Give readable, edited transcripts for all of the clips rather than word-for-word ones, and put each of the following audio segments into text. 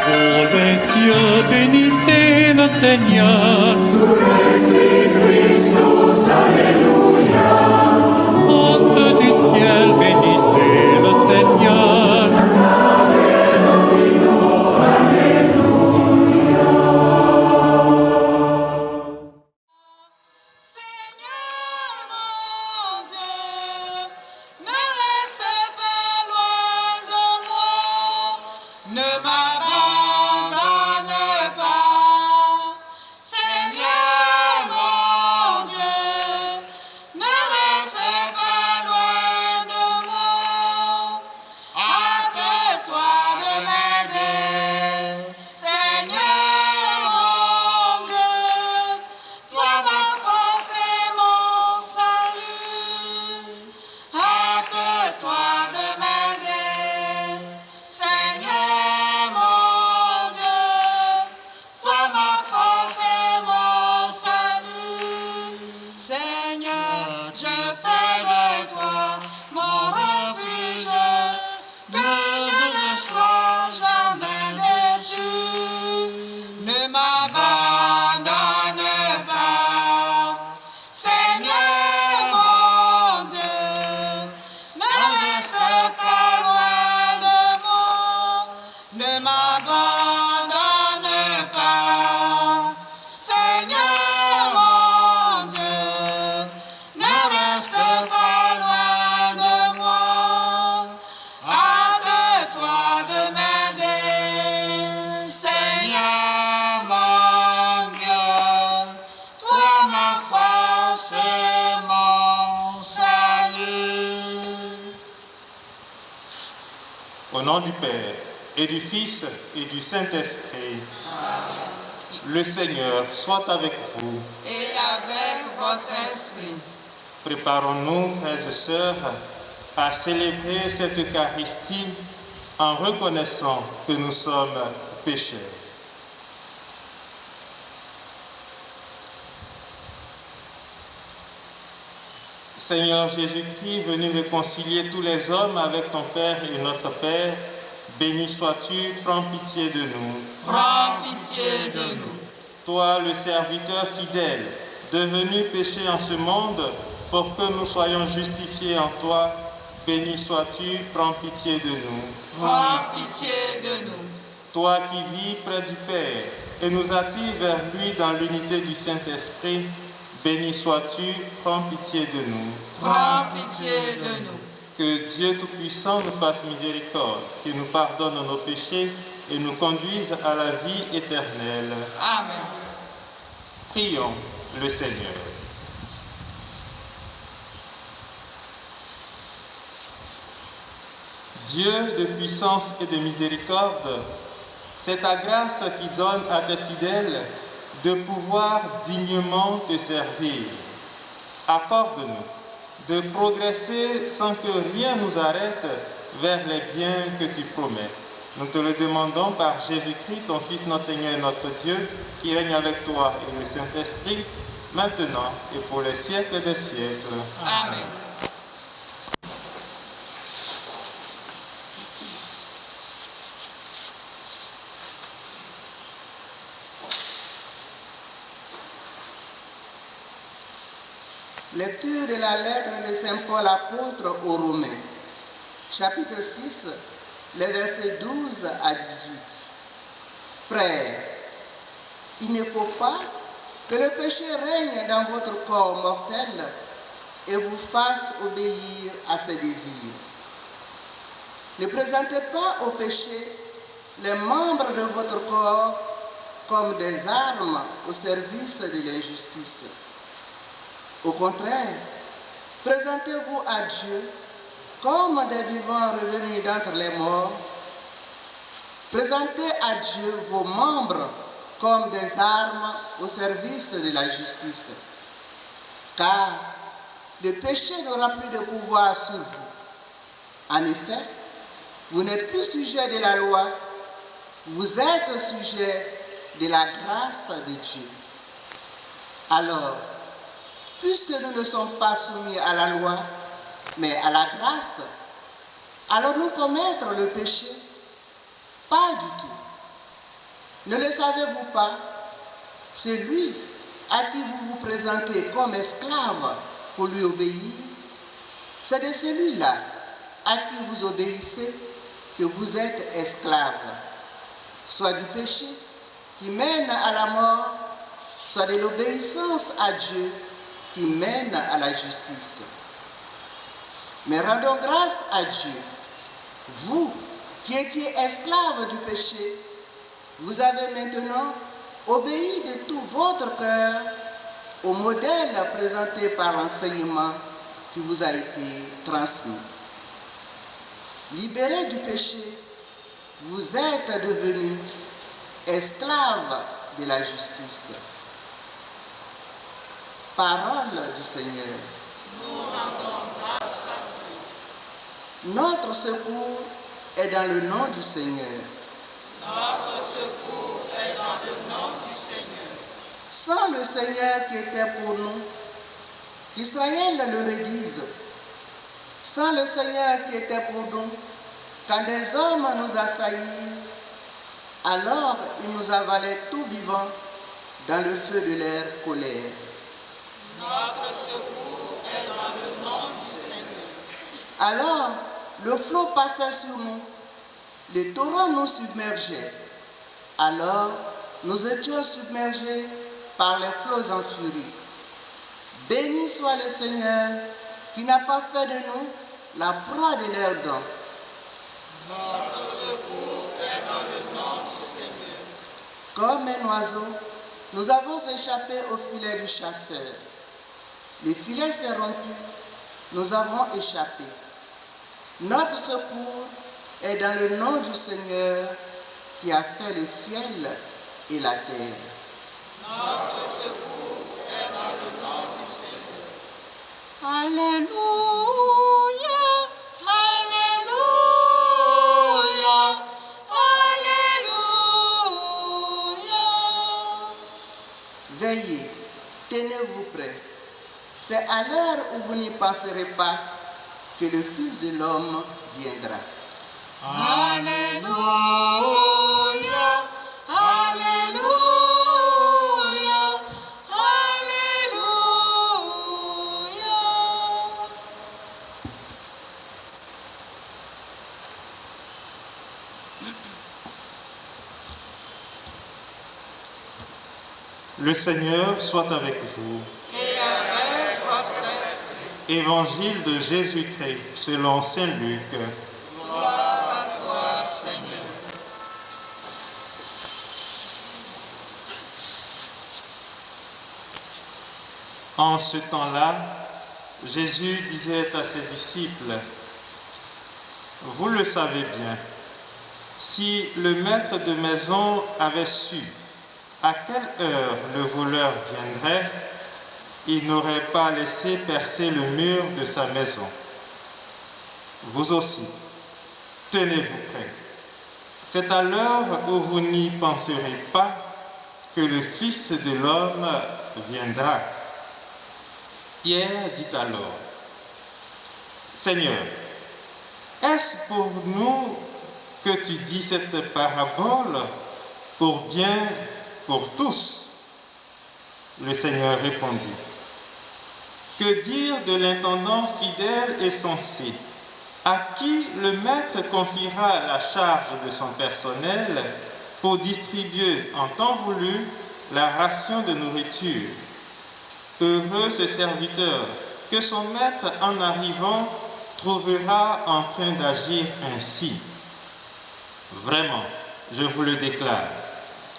Pour les cieux, bénissez le Seigneur. Surrexit Christus, Alléluia. Astres du ciel, bénissez le Seigneur. Au nom du Père, et du Fils, et du Saint-Esprit, le Seigneur soit avec vous. Et avec votre esprit. Préparons-nous, frères et sœurs, à célébrer cette Eucharistie en reconnaissant que nous sommes pécheurs. Seigneur Jésus-Christ, venu réconcilier tous les hommes avec ton Père et notre Père, béni sois-tu, prends pitié de nous. Prends pitié de nous. Toi, le serviteur fidèle, devenu péché en ce monde, pour que nous soyons justifiés en toi, béni sois-tu, prends pitié de nous. Prends pitié de nous. Toi qui vis près du Père et nous attires vers lui dans l'unité du Saint-Esprit, béni sois-tu, prends pitié de nous. Prends pitié de nous. Que Dieu Tout-Puissant nous fasse miséricorde, qu'il nous pardonne nos péchés et nous conduise à la vie éternelle. Amen. Prions le Seigneur. Dieu de puissance et de miséricorde, c'est ta grâce qui donne à tes fidèles de pouvoir dignement te servir. Accorde-nous de progresser sans que rien nous arrête vers les biens que tu promets. Nous te le demandons par Jésus-Christ, ton Fils, notre Seigneur et notre Dieu, qui règne avec toi et le Saint-Esprit, maintenant et pour les siècles des siècles. Amen. Lecture de la lettre de Saint Paul apôtre aux Romains, chapitre 6, les versets 12 à 18. Frères, il ne faut pas que le péché règne dans votre corps mortel et vous fasse obéir à ses désirs. Ne présentez pas au péché les membres de votre corps comme des armes au service de l'injustice. Au contraire, présentez-vous à Dieu comme des vivants revenus d'entre les morts. Présentez à Dieu vos membres comme des armes au service de la justice. Car le péché n'aura plus de pouvoir sur vous. En effet, vous n'êtes plus sujet de la loi, vous êtes sujet de la grâce de Dieu. Alors, puisque nous ne sommes pas soumis à la loi, mais à la grâce, allons-nous commettre le péché? Pas du tout. Ne le savez-vous pas? C'est lui à qui vous vous présentez comme esclave pour lui obéir. C'est de celui-là à qui vous obéissez que vous êtes esclave, soit du péché qui mène à la mort, soit de l'obéissance à Dieu qui mène à la justice. Mais rendons grâce à Dieu. Vous qui étiez esclaves du péché, vous avez maintenant obéi de tout votre cœur au modèle présenté par l'enseignement qui vous a été transmis. Libérés du péché, vous êtes devenus esclaves de la justice. Parole du Seigneur. Nous rendons grâce à Dieu. Notre secours est dans le nom du Seigneur. Notre secours est dans le nom du Seigneur. Sans le Seigneur qui était pour nous, qu'Israël le redise. Sans le Seigneur qui était pour nous, quand des hommes nous assaillirent, alors ils nous avalaient tout vivants dans le feu de leur colère. Notre secours est dans le nom du Seigneur. Alors le flot passait sur nous, les torrents nous submergeaient. Alors nous étions submergés par les flots en furie. Béni soit le Seigneur qui n'a pas fait de nous la proie de leurs dents. Notre secours est dans le nom du Seigneur. Comme un oiseau, nous avons échappé au filet du chasseur. Le filet s'est rompu, nous avons échappé. Notre secours est dans le nom du Seigneur qui a fait le ciel et la terre. Notre secours est dans le nom du Seigneur. Alléluia, Alléluia, Alléluia. Veillez, tenez-vous prêts. C'est à l'heure où vous n'y penserez pas que le Fils de l'homme viendra. Alléluia, Alléluia, Alléluia. Le Seigneur soit avec vous. Et avec votre esprit. Évangile de Jésus-Christ selon saint Luc. Gloire à toi, Seigneur. En ce temps-là, Jésus disait à ses disciples, « Vous le savez bien, si le maître de maison avait su à quelle heure le voleur viendrait, il n'aurait pas laissé percer le mur de sa maison. Vous aussi, tenez-vous prêts. C'est à l'heure où vous n'y penserez pas que le Fils de l'homme viendra. » Pierre dit alors, « Seigneur, est-ce pour nous que tu dis cette parabole, pour bien pour tous ?» Le Seigneur répondit, « Que dire de l'intendant fidèle et sensé, à qui le maître confiera la charge de son personnel pour distribuer en temps voulu la ration de nourriture? Heureux ce serviteur que son maître en arrivant trouvera en train d'agir ainsi. Vraiment, je vous le déclare,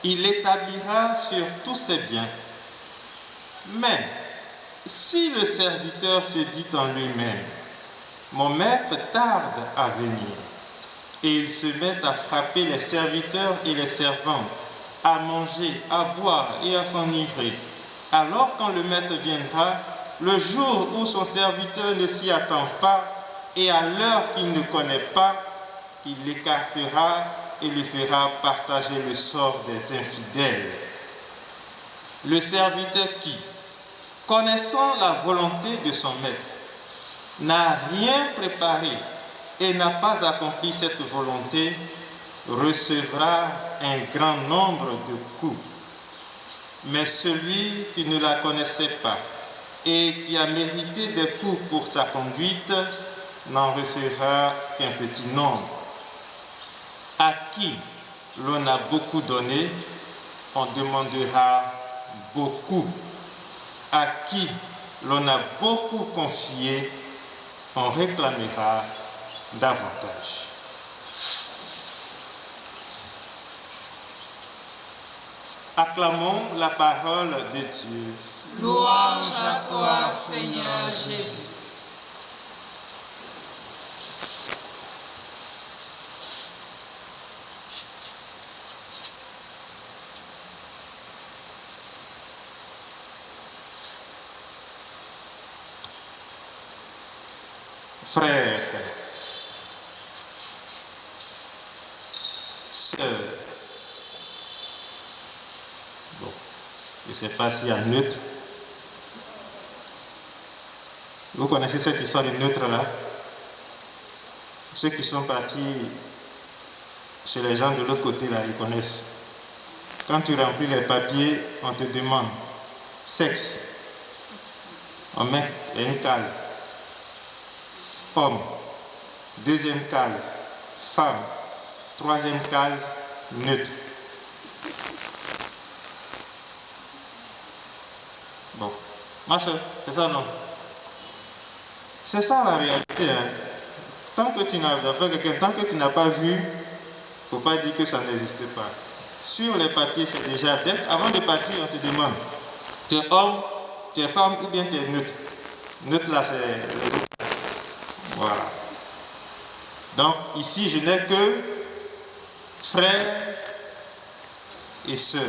il l'établira sur tous ses biens. Mais si le serviteur se dit en lui-même, mon maître tarde à venir, et il se met à frapper les serviteurs et les servantes, à manger, à boire et à s'enivrer, alors quand le maître viendra, le jour où son serviteur ne s'y attend pas et à l'heure qu'il ne connaît pas, il l'écartera et lui fera partager le sort des infidèles. Le serviteur qui, connaissant la volonté de son maître, n'a rien préparé et n'a pas accompli cette volonté, recevra un grand nombre de coups. Mais celui qui ne la connaissait pas et qui a mérité des coups pour sa conduite n'en recevra qu'un petit nombre. À qui l'on a beaucoup donné, on demandera beaucoup. À qui l'on a beaucoup confié, on réclamera davantage. Acclamons la parole de Dieu. Louange à toi, Seigneur Jésus. Frères, sœurs, bon, je ne sais pas s'il y a neutre. Vous connaissez cette histoire de neutre là? Ceux qui sont partis chez les gens de l'autre côté là, ils connaissent. Quand tu remplis les papiers, on te demande sexe. On met une case. Homme. Deuxième case, femme. Troisième case, neutre. Bon, ma soeur, c'est ça non? C'est ça la réalité. Hein? Tant que tu n'as pas vu, il ne faut pas dire que ça n'existe pas. Sur les papiers, c'est déjà, avant de partir, on te demande, tu es homme, tu es femme ou bien tu es neutre. Neutre là, c'est... Voilà. Donc ici, je n'ai que frères et sœurs.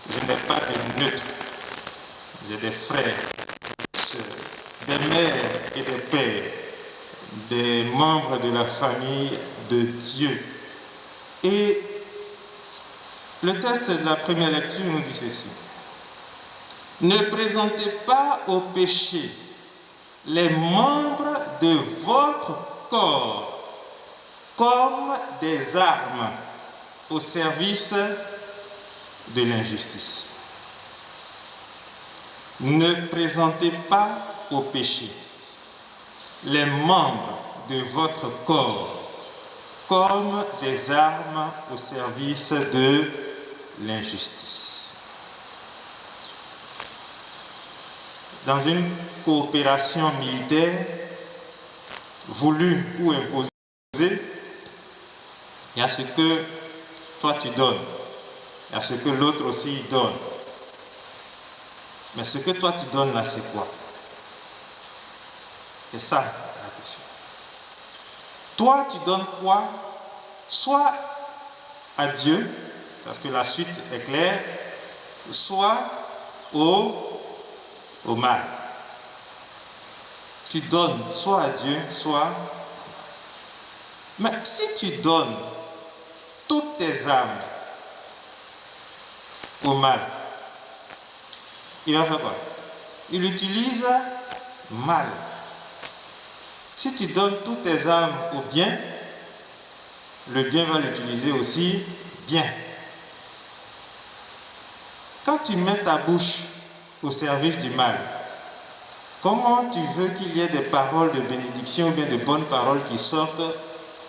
Je n'ai pas de neutre. J'ai des frères, des sœurs, des mères et des pères, des membres de la famille de Dieu. Et le texte de la première lecture nous dit ceci. Ne présentez pas au péché les membres de votre corps comme des armes au service de l'injustice. Ne présentez pas au péché les membres de votre corps comme des armes au service de l'injustice. Dans une coopération militaire voulue ou imposée, il y a ce que toi tu donnes, il y a ce que l'autre aussi donne. Mais ce que toi tu donnes là, c'est quoi? C'est ça la question. Toi tu donnes quoi? Soit à Dieu, parce que la suite est claire, soit au mal. Tu donnes soit à Dieu, soit... Mais si tu donnes toutes tes âmes au mal, il va faire quoi? Il l'utilise mal. Si tu donnes toutes tes âmes au bien, le bien va l'utiliser aussi bien. Quand tu mets ta bouche au service du mal, comment tu veux qu'il y ait des paroles de bénédiction ou bien de bonnes paroles qui sortent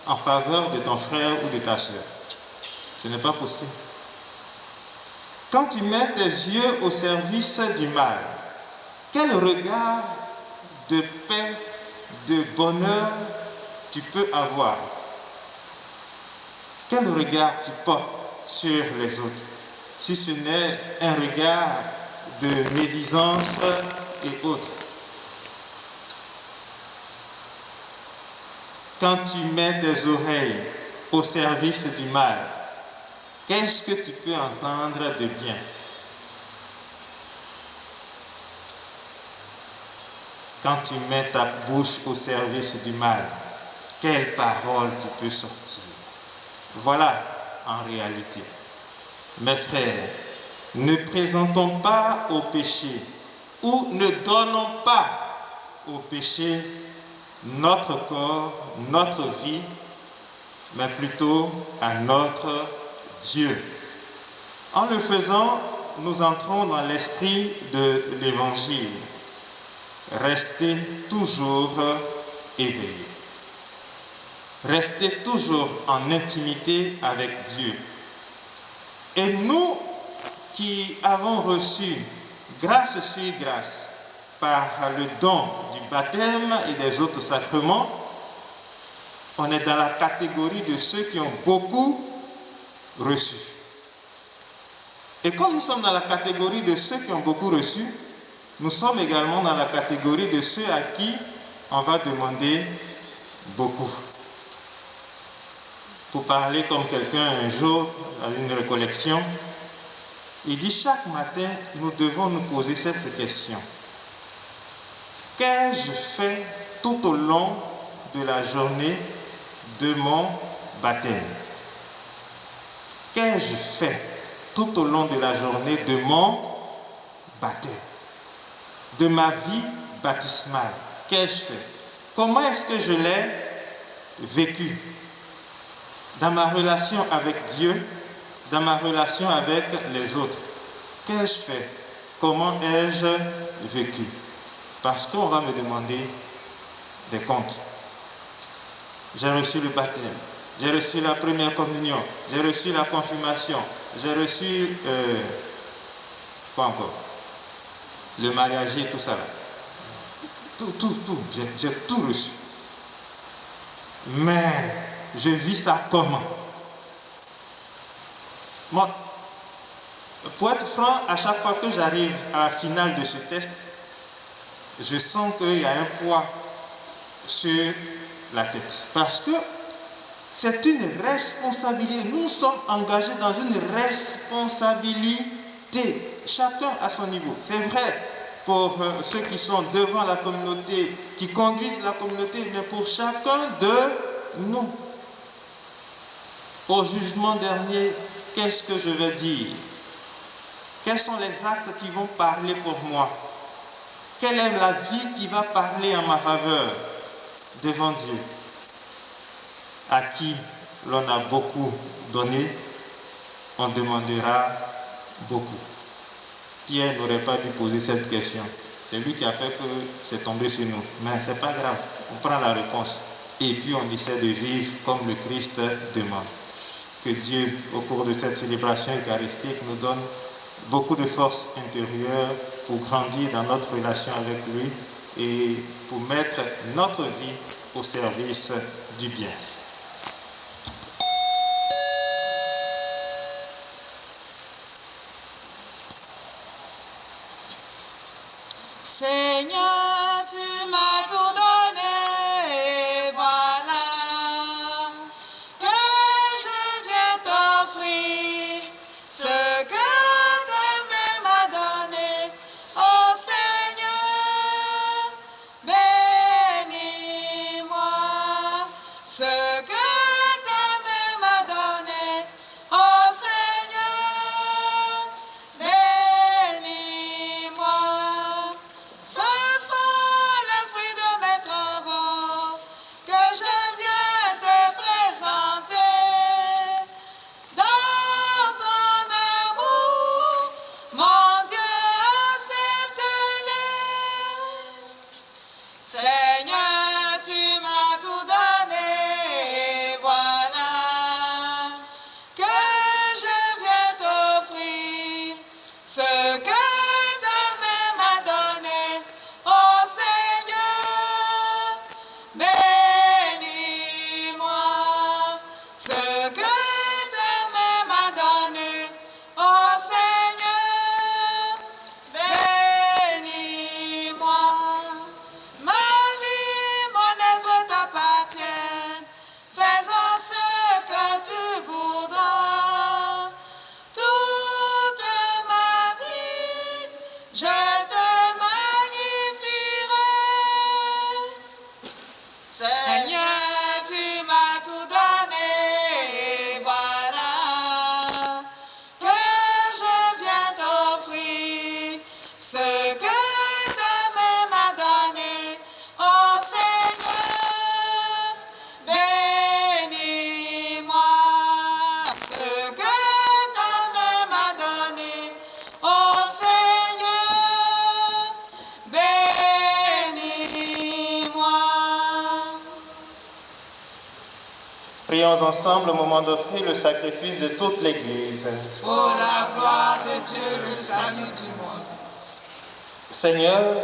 en faveur de ton frère ou de ta soeur? Ce n'est pas possible. Quand tu mets tes yeux au service du mal, quel regard de paix, de bonheur tu peux avoir? Quel regard tu portes sur les autres, si ce n'est un regard de médisance et autres? Quand tu mets tes oreilles au service du mal, qu'est-ce que tu peux entendre de bien? Quand tu mets ta bouche au service du mal, quelles paroles tu peux sortir? Voilà en réalité. Mes frères, ne présentons pas au péché ou ne donnons pas au péché notre corps, notre vie, mais plutôt à notre Dieu. En le faisant, nous entrons dans l'esprit de l'Évangile. Restez toujours éveillés. Restez toujours en intimité avec Dieu. Et nous qui avons reçu grâce sur grâce par le don du baptême et des autres sacrements, on est dans la catégorie de ceux qui ont beaucoup reçu. Et comme nous sommes dans la catégorie de ceux qui ont beaucoup reçu, nous sommes également dans la catégorie de ceux à qui on va demander beaucoup. Pour parler comme quelqu'un un jour à une récollection, il dit chaque matin, nous devons nous poser cette question. Qu'ai-je fait tout au long de la journée de mon baptême? Qu'ai-je fait tout au long de la journée de mon baptême? De ma vie baptismale? Qu'ai-je fait? Comment est-ce que je l'ai vécu? Dans ma relation avec Dieu, dans ma relation avec les autres, qu'ai-je fait? Comment ai-je vécu? Parce qu'on va me demander des comptes. J'ai reçu le baptême, j'ai reçu la première communion, j'ai reçu la confirmation, j'ai reçu, quoi encore? Le mariage et tout ça là. Tout, j'ai tout reçu. Mais je vis ça comment? Moi, pour être franc, à chaque fois que j'arrive à la finale de ce test, je sens qu'il y a un poids sur la tête. Parce que c'est une responsabilité. Nous sommes engagés dans une responsabilité. Chacun à son niveau. C'est vrai pour ceux qui sont devant la communauté, qui conduisent la communauté, mais pour chacun de nous. Au jugement dernier, qu'est-ce que je vais dire? Quels sont les actes qui vont parler pour moi? Quelle est la vie qui va parler en ma faveur devant Dieu? À qui l'on a beaucoup donné, on demandera beaucoup. Pierre n'aurait pas dû poser cette question. C'est lui qui a fait que c'est tombé sur nous. Mais ce n'est pas grave, on prend la réponse. Et puis on essaie de vivre comme le Christ demande. Que Dieu, au cours de cette célébration eucharistique, nous donne beaucoup de force intérieure pour grandir dans notre relation avec lui et pour mettre notre vie au service du bien. Seigneur, tu m'as tout donné, et voilà que je viens t'offrir ce que ta main m'a donné. Oh Seigneur, bénis-moi ce Prions ensemble au moment d'offrir le sacrifice de toute l'Église. Pour la gloire de Dieu, le salut du monde. Seigneur,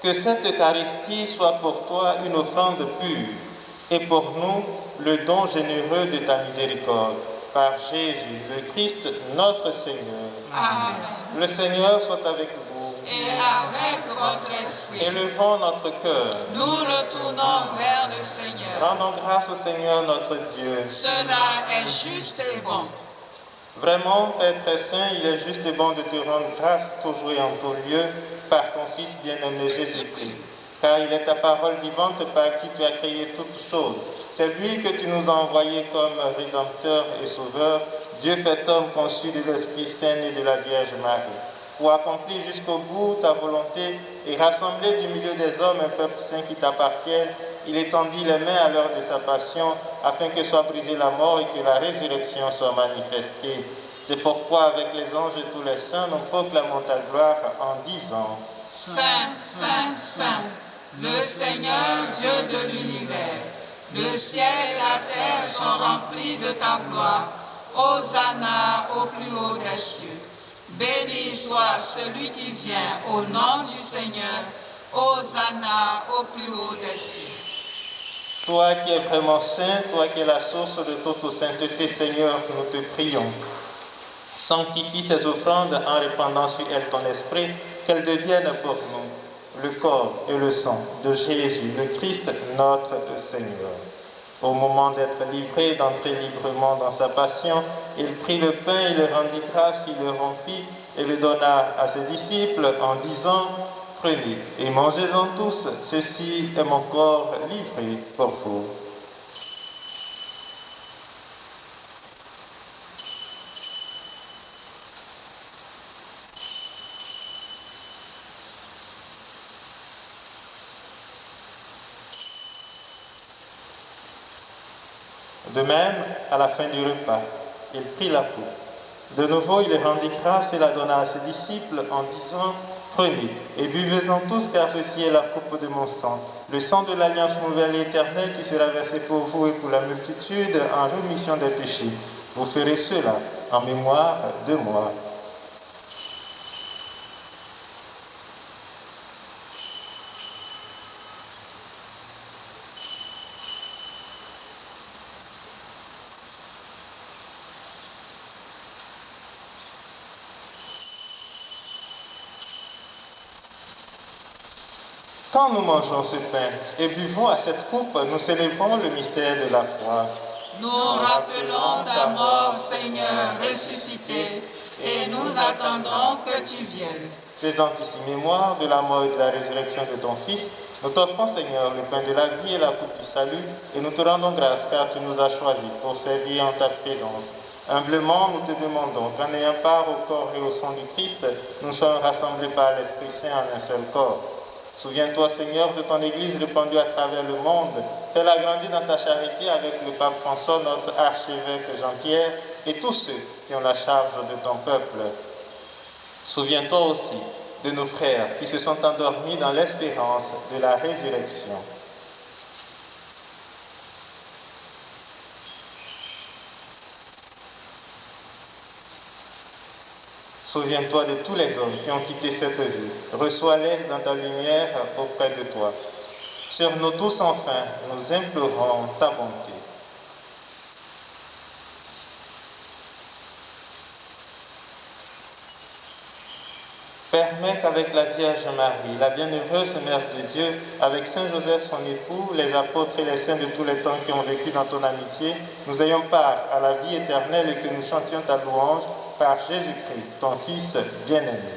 que cette Eucharistie soit pour toi une offrande pure et pour nous le don généreux de ta miséricorde. Par Jésus, le Christ, notre Seigneur. Amen. Le Seigneur soit avec vous. Et avec votre esprit, Élevons notre cœur. nous le tournons vers le Seigneur. Rendons grâce au Seigneur notre Dieu. Cela est juste et bon. Vraiment, Père très saint, il est juste et bon de te rendre grâce toujours et en tout lieu par ton Fils bien-aimé Jésus-Christ. Car il est ta parole vivante par qui tu as créé toutes choses. C'est lui que tu nous as envoyé comme Rédempteur et Sauveur, Dieu fait homme conçu de l'Esprit Saint et de la Vierge Marie, pour accomplir jusqu'au bout ta volonté et rassembler du milieu des hommes un peuple saint qui t'appartienne. Il étendit les mains à l'heure de sa passion, afin que soit brisée la mort et que la résurrection soit manifestée. C'est pourquoi, avec les anges et tous les saints, nous proclamons ta gloire en disant: Saint, Saint, Saint, le Seigneur Dieu de l'univers, le ciel et la terre sont remplis de ta gloire. Hosanna au plus haut des cieux. Béni soit celui qui vient au nom du Seigneur. Hosanna au plus haut des cieux. Toi qui es vraiment saint, toi qui es la source de toute sainteté, Seigneur, nous te prions. Sanctifie ces offrandes en répandant sur elles ton esprit, qu'elles deviennent pour nous le corps et le sang de Jésus, le Christ, notre Seigneur. Au moment d'être livré, d'entrer librement dans sa passion, il prit le pain, il rendit grâce, il le rompit et le donna à ses disciples en disant: Prenez et mangez-en tous, ceci est mon corps livré pour vous. De même, à la fin du repas, il prit la coupe. De nouveau, il rendit grâce et la donna à ses disciples en disant: Prenez et buvez-en tous, car ceci est la coupe de mon sang, le sang de l'alliance nouvelle et éternelle qui sera versé pour vous et pour la multitude en rémission des péchés. Vous ferez cela en mémoire de moi. Quand nous mangeons ce pain et buvons à cette coupe, nous célébrons le mystère de la foi. Nous rappelons ta mort, Seigneur, ressuscité, et nous attendons que tu viennes. Faisant ici mémoire de la mort et de la résurrection de ton Fils, nous t'offrons, Seigneur, le pain de la vie et la coupe du salut, et nous te rendons grâce car tu nous as choisis pour servir en ta présence. Humblement, nous te demandons qu'en ayant part au corps et au sang du Christ, nous soyons rassemblés par l'Esprit Saint en un seul corps. Souviens-toi, Seigneur, de ton Église répandue à travers le monde. Fais-la grandir dans ta charité avec le pape François, notre archevêque Jean-Pierre, et tous ceux qui ont la charge de ton peuple. Souviens-toi aussi de nos frères qui se sont endormis dans l'espérance de la résurrection. Souviens-toi de tous les hommes qui ont quitté cette vie. Reçois-les dans ta lumière auprès de toi. Sur nous tous, enfin, nous implorons ta bonté. Permets qu'avec la Vierge Marie, la bienheureuse Mère de Dieu, avec Saint Joseph son époux, les apôtres et les saints de tous les temps qui ont vécu dans ton amitié, nous ayons part à la vie éternelle et que nous chantions ta louange par Jésus-Christ, ton Fils bien-aimé.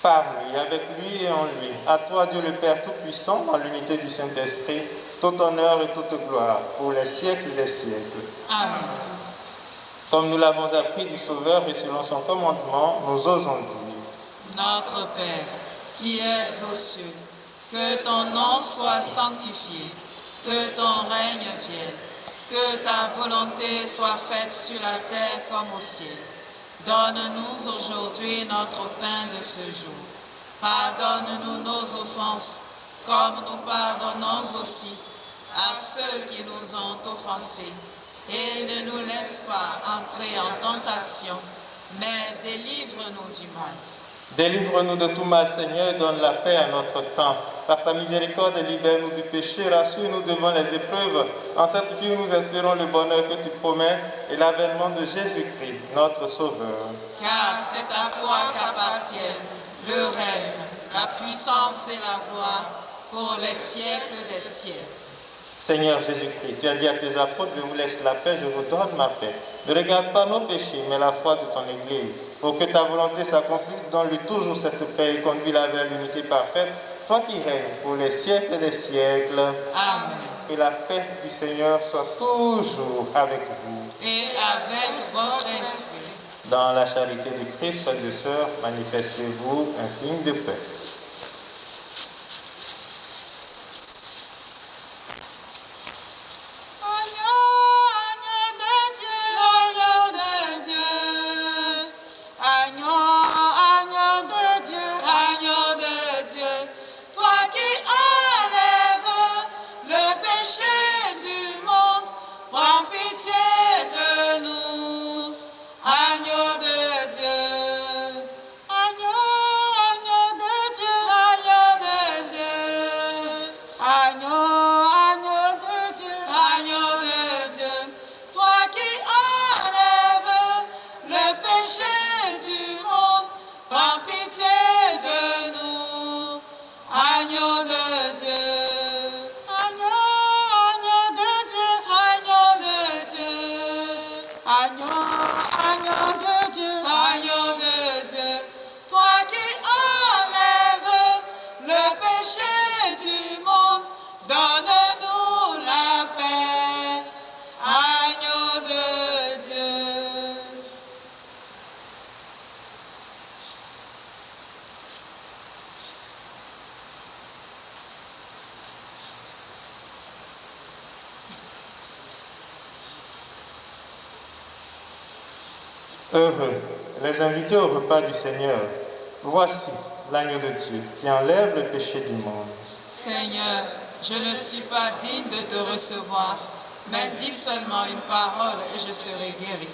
Par lui, avec lui et en lui, à toi Dieu le Père Tout-Puissant, dans l'unité du Saint-Esprit, tout honneur et toute gloire pour les siècles des siècles. Amen. Comme nous l'avons appris du Sauveur et selon son commandement, nous osons dire: Notre Père, qui es aux cieux, que ton nom soit sanctifié, que ton règne vienne, que ta volonté soit faite sur la terre comme au ciel. Donne-nous aujourd'hui notre pain de ce jour. Pardonne-nous nos offenses, comme nous pardonnons aussi à ceux qui nous ont offensés. Et ne nous laisse pas entrer en tentation, mais délivre-nous du mal. Délivre-nous de tout mal, Seigneur, et donne la paix à notre temps. Par ta miséricorde, libère-nous du péché, rassure-nous devant les épreuves. En cette vie où nous espérons le bonheur que tu promets et l'avènement de Jésus-Christ, notre Sauveur. Car c'est à toi qu'appartiennent le règne, la puissance et la gloire pour les siècles des siècles. Seigneur Jésus-Christ, tu as dit à tes apôtres, je vous laisse la paix, je vous donne ma paix. Ne regarde pas nos péchés, mais la foi de ton Église. Pour que ta volonté s'accomplisse, donne-lui toujours cette paix et conduis-la vers l'unité parfaite, toi qui règnes pour les siècles des siècles. Amen. Que la paix du Seigneur soit toujours avec vous. Et avec votre esprit. Dans la charité du Christ, frères et sœurs, manifestez-vous un signe de paix. Heureux les invités au repas du Seigneur. Voici l'agneau de Dieu qui enlève le péché du monde. Seigneur, je ne suis pas digne de te recevoir, mais dis seulement une parole et je serai guéri.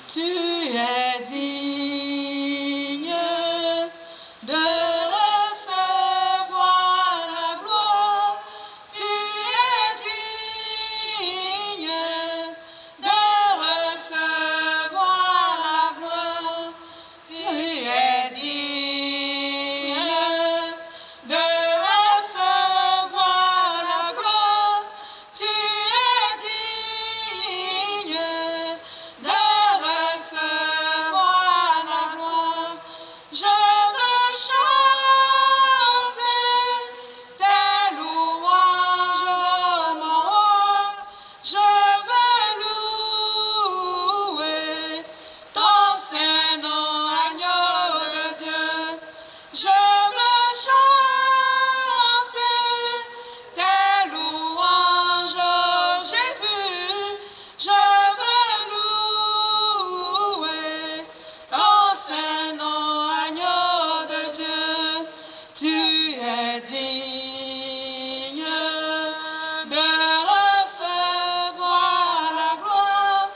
Tu es digne de recevoir la gloire. Tu es digne de recevoir la gloire. Tu es digne de recevoir la gloire. Tu es digne de recevoir la gloire. Je veux chanter tes louanges, mon roi. Je veux louer ton Saint-Nom, agneau de Dieu. Je veux chanter tes louanges, Jésus. Je veux louer ton Saint-Nom, agneau de Dieu. Tu es digne de recevoir la gloire.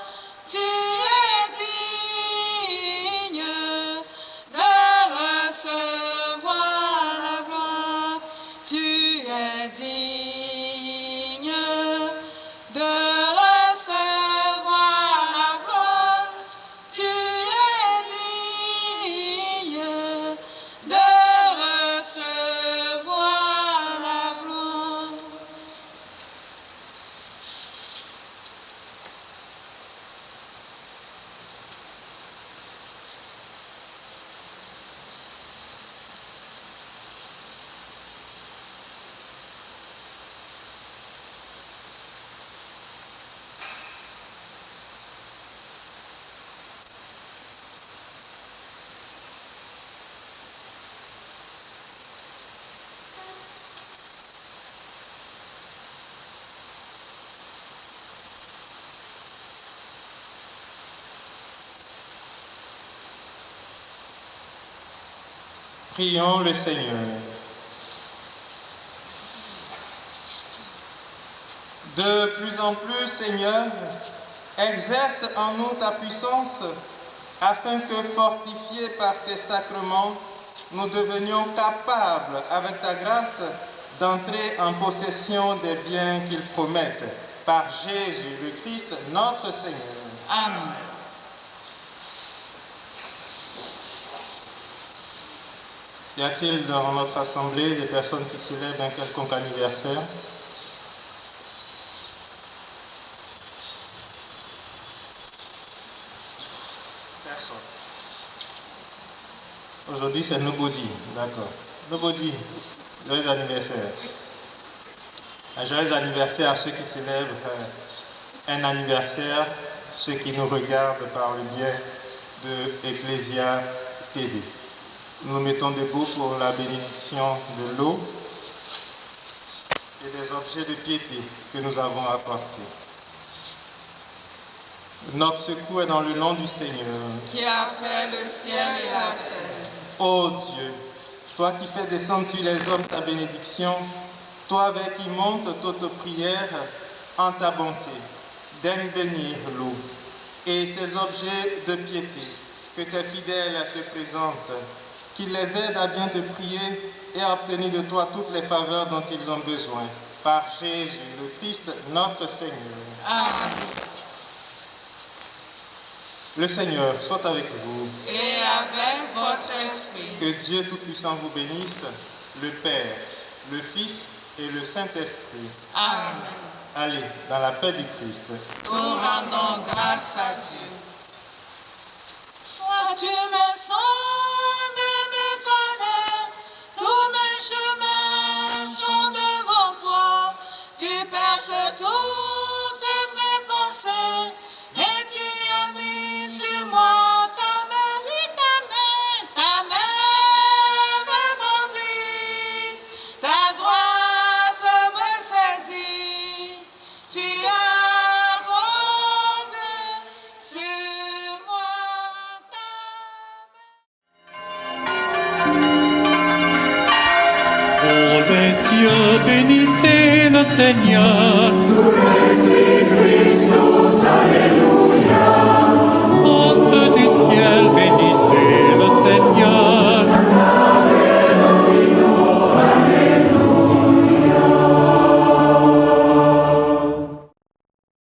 Tu es digne de recevoir la gloire. Tu es digne de recevoir la gloire. Tu es digne de recevoir la gloire. Prions le Seigneur. De plus en plus, Seigneur, exerce en nous ta puissance afin que, fortifiés par tes sacrements, nous devenions capables, avec ta grâce, d'entrer en possession des biens qu'ils promettent. Par Jésus le Christ, notre Seigneur. Amen. Y a-t-il dans notre assemblée des personnes qui célèbrent un quelconque anniversaire? Personne. Aujourd'hui, c'est Nobody, d'accord. Nobody, joyeux anniversaire. Un joyeux anniversaire à ceux qui célèbrent un anniversaire, ceux qui nous regardent par le biais de Ecclesia TV. Nous nous mettons debout pour la bénédiction de l'eau et des objets de piété que nous avons apportés. Notre secours est dans le nom du Seigneur, Qui a fait le ciel et la terre. ô Dieu, toi qui fais descendre sur les hommes ta bénédiction, toi vers qui monte toute prière en ta bonté, daigne bénir l'eau et ces objets de piété que tes fidèles te présentent, qu'il les aide à bien te prier et à obtenir de toi toutes les faveurs dont ils ont besoin. Par Jésus le Christ, notre Seigneur. Amen. Le Seigneur soit avec vous. Et avec votre esprit. Que Dieu Tout-Puissant vous bénisse, le Père, le Fils et le Saint-Esprit. Amen. Allez, dans la paix du Christ. Nous rendons grâce à Dieu. Toi, tu me sondes et me connais. Tous mes chemins sont devant toi. Tu perces toutes mes pensées. Et tu as mis sur moi ta main. Ta main me conduit. Ta droite me saisit. Tu as posé sur moi ta Oh les cieux, bénissez le Seigneur. Sous les